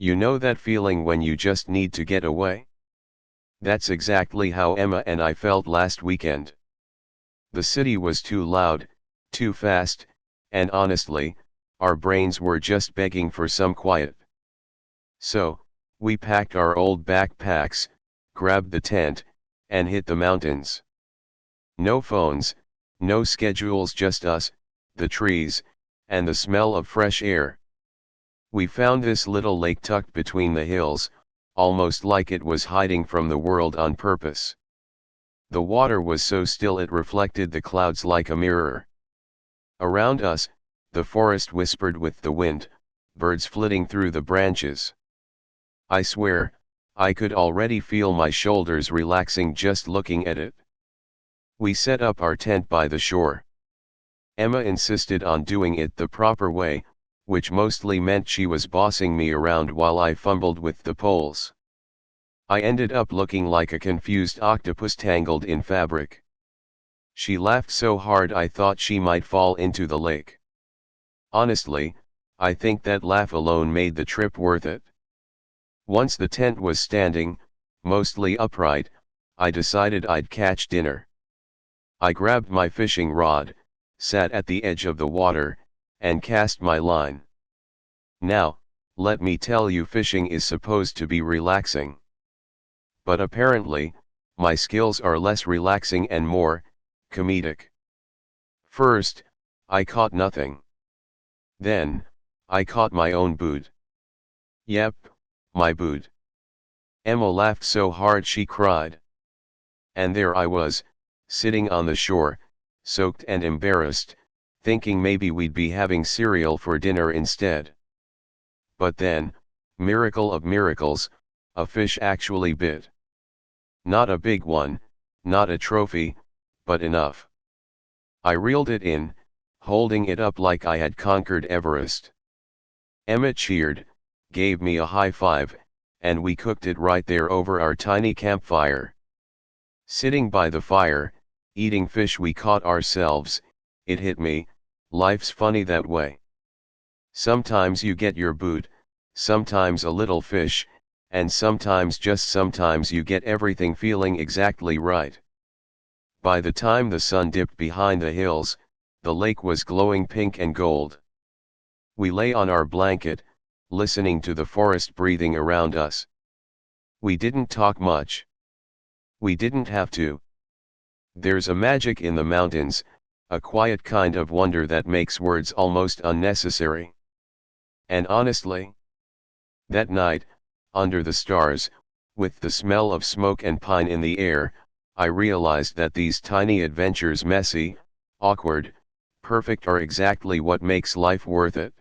You know that feeling when you just need to get away? That's exactly how Emma and I felt last weekend. The city was too loud, too fast, and honestly, our brains were just begging for some quiet. So, we packed our old backpacks, grabbed the tent, and hit the mountains. No phones, no schedules, just us, the trees, and the smell of fresh air. We found this little lake tucked between the hills, almost like it was hiding from the world on purpose. The water was so still it reflected the clouds like a mirror. Around us, the forest whispered with the wind, birds flitting through the branches. I swear, I could already feel my shoulders relaxing just looking at it. We set up our tent by the shore. Emma insisted on doing it the proper way, which mostly meant she was bossing me around while I fumbled with the poles. I ended up looking like a confused octopus tangled in fabric. She laughed so hard I thought she might fall into the lake. Honestly, I think that laugh alone made the trip worth it. Once the tent was standing, mostly upright, I decided I'd catch dinner. I grabbed my fishing rod, sat at the edge of the water, and cast my line. Now, let me tell you, fishing is supposed to be relaxing. But apparently, my skills are less relaxing and more comedic. First, I caught nothing. Then, I caught my own boot. Yep, my boot. Emma laughed so hard she cried. And there I was, sitting on the shore, soaked and embarrassed, thinking maybe we'd be having cereal for dinner instead. But then, miracle of miracles, a fish actually bit. Not a big one, not a trophy, but enough. I reeled it in, holding it up like I had conquered Everest. Emma cheered, gave me a high five, and we cooked it right there over our tiny campfire. Sitting by the fire, eating fish we caught ourselves, it hit me, life's funny that way. Sometimes you get your boot, sometimes a little fish, and sometimes you get everything feeling exactly right. By the time the sun dipped behind the hills, the lake was glowing pink and gold. We lay on our blanket, listening to the forest breathing around us. We didn't talk much. We didn't have to. There's a magic in the mountains, a quiet kind of wonder that makes words almost unnecessary. And honestly, that night, under the stars, with the smell of smoke and pine in the air, I realized that these tiny adventures, messy, awkward, perfect, are exactly what makes life worth it.